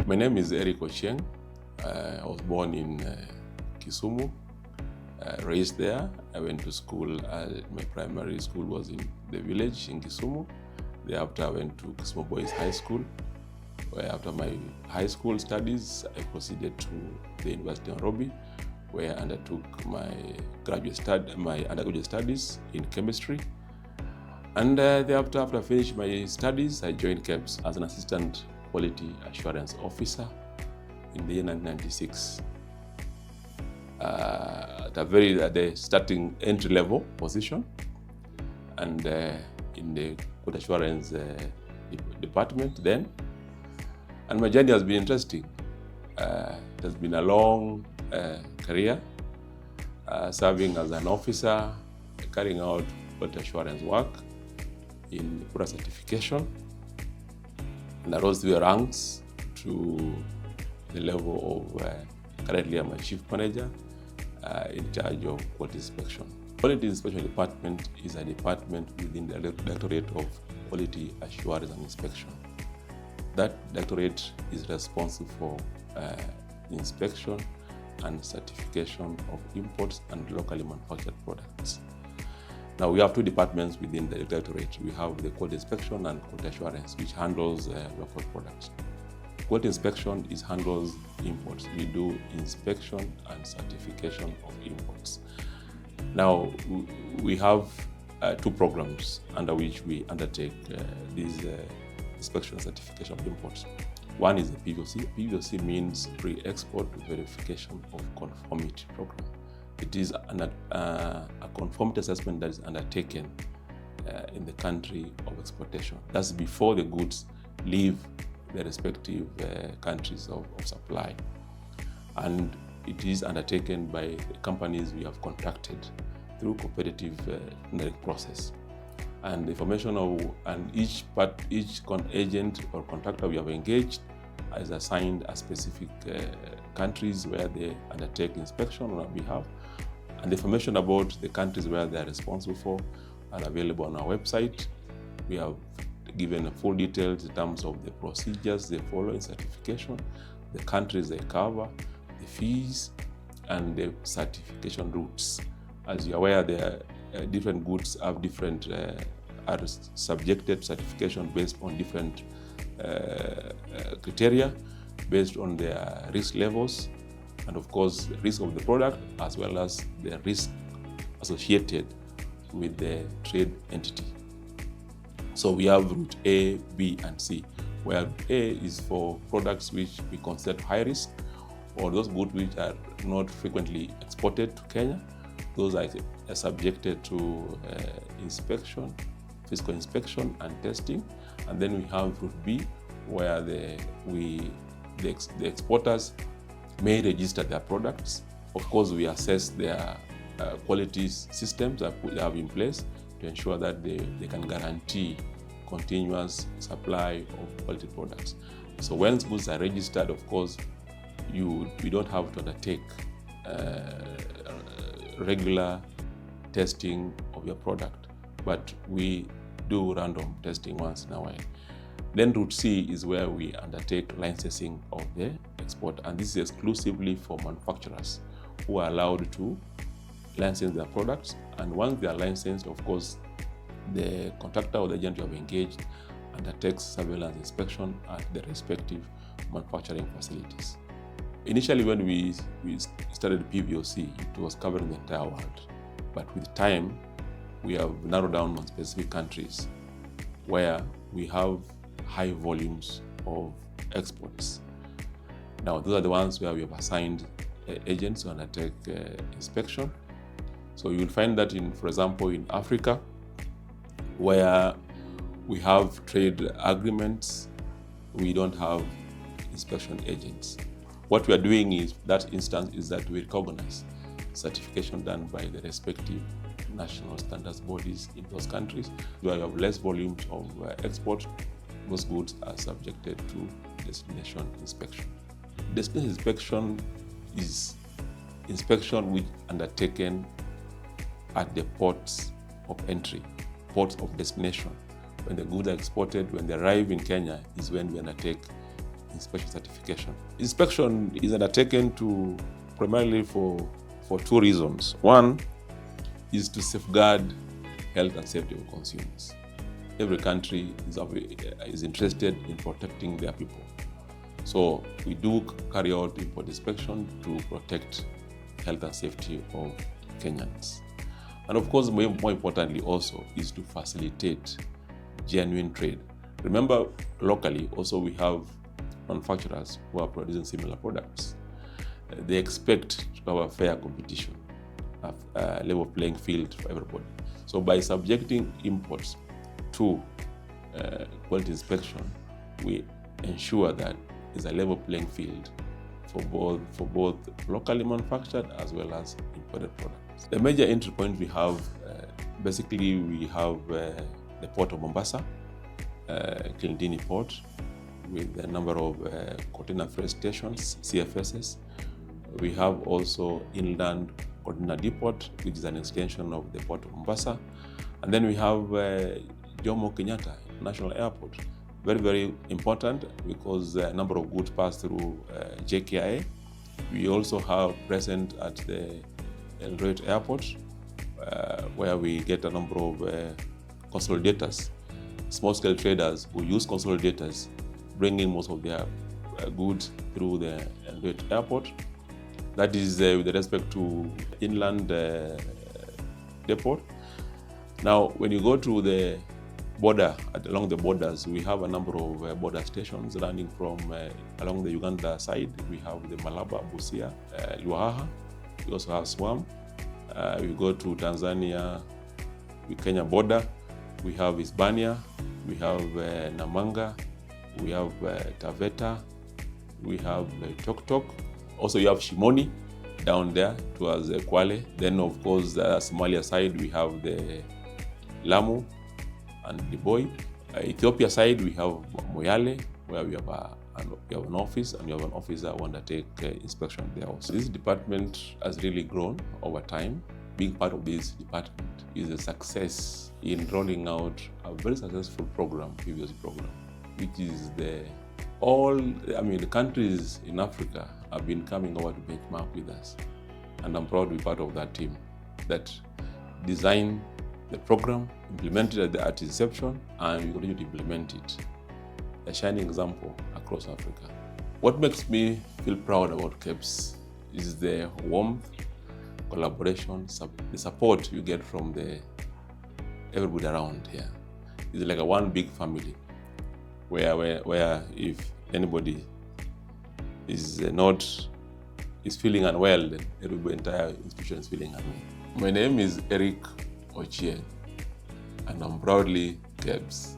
My name is Eric Ochieng. I was born in Kisumu, raised there. I went to school. My primary school was in the village in Kisumu. Thereafter, I went to Kisumu Boys High School, where after my high school studies, I proceeded to the University of Nairobi, where I undertook my undergraduate studies in chemistry. And thereafter, after I finished my studies, I joined KEBS as an assistant quality assurance officer in the year 1996. At the starting entry-level position, and in the quality assurance department then. And my journey has been interesting. It has been a long career, serving as an officer, carrying out quality assurance work in product certification, and I rose through the ranks to the level of currently I'm a chief manager in charge of quality inspection. Quality inspection department is a department within the Directorate of Quality Assurance and Inspection. That directorate is responsible for inspection and certification of imports and locally manufactured products. Now we have two departments within the directorate. We have the quality inspection and quality assurance, which handles local products. Quality inspection handles imports. We do inspection and certification of imports. Now we have two programs under which we undertake these inspection and certification of imports. One is the PVOC. PVOC means Pre-Export Verification of Conformity Program. It is a conformity assessment that is undertaken in the country of exportation. That's before the goods leave the respective countries of supply. And it is undertaken by the companies we have contracted through competitive tendering process. And the information of each agent or contractor we have engaged is assigned a specific countries where they undertake inspection on our behalf. And the information about the countries where they are responsible for are available on our website. We have given full details in terms of the procedures they follow in certification, the countries they cover, the fees, and the certification routes. As you're aware, different goods have different are subjected to certification based on different criteria, based on their risk levels, and of course, risk of the product, as well as the risk associated with the trade entity. So we have route A, B, and C, where route A is for products which we consider high risk, or those goods which are not frequently exported to Kenya. Those are subjected to inspection, physical inspection and testing. And then we have route B, where the exporters may register their products. Of course, we assess their quality systems that they have in place to ensure that they can guarantee continuous supply of quality products. So when goods are registered, of course, we don't have to undertake regular testing of your product, but we do random testing once in a while. Then route C is where we undertake licensing of the export, and this is exclusively for manufacturers who are allowed to license their products. And once they are licensed, of course, the contractor or the agent you have engaged undertakes surveillance inspection at the respective manufacturing facilities. Initially, when we started PVOC, it was covering the entire world. But with time, we have narrowed down on specific countries where we have high volumes of exports. Now, those are the ones where we have assigned agents to undertake inspection. So you will find that for example, in Africa, where we have trade agreements, we don't have inspection agents. What we are doing in that instance is that we recognize certification done by the respective national standards bodies in those countries. Where you have less volumes of export, those goods are subjected to destination inspection. Destination inspection is inspection which undertaken at the ports of entry, ports of destination. When the goods are exported, when they arrive in Kenya, is when we undertake inspection certification. Inspection is undertaken primarily for two reasons. One is to safeguard health and safety of consumers. Every country is interested in protecting their people. So we do carry out import inspection to protect health and safety of Kenyans. And of course, more importantly also is to facilitate genuine trade. Remember, locally also we have manufacturers who are producing similar products. They expect to have a fair competition, a level playing field for everybody. So by subjecting imports to quality inspection, we ensure that there's a level playing field for both locally manufactured as well as imported products. The major entry point we have, basically we have the port of Mombasa, Kilindini Port, with a number of container freight stations, CFSs. We have also inland container depot, which is an extension of the port of Mombasa. And then we have Jomo Kenyatta National Airport. Very, very important because a number of goods pass through JKIA. We also have present at the Eldoret Airport, where we get a number of consolidators, small-scale traders who use consolidators, bringing most of their goods through the Eldoret Airport. That is with respect to inland depot. Now, when you go to the border, along the borders, we have a number of border stations running from along the Uganda side. We have the Malaba, Busia, Luaha. We also have Swam. We go to Tanzania, with Kenya border. We have Hispania. We have Namanga. We have Taveta. We have Tok. Also, you have Shimoni down there towards Kwale. Then, of course, the Somalia side, we have the Lamu and Liboi. Ethiopia side, we have Moyale, where we have an office, and we have an officer who undertake inspection there also. This department has really grown over time. Being part of this department is a success in rolling out a very successful program, previous program, which is the countries in Africa have been coming over to benchmark with us. And I'm proud to be part of that team that designed the program, implemented it at inception, and we continue to implement it. A shining example across Africa. What makes me feel proud about KEBS is the warmth, collaboration, the support you get from everybody around here. It's like a one big family where if anybody is feeling unwell, then the entire institution is feeling unwell. My name is Eric Ochieng, and I'm proudly KEBS.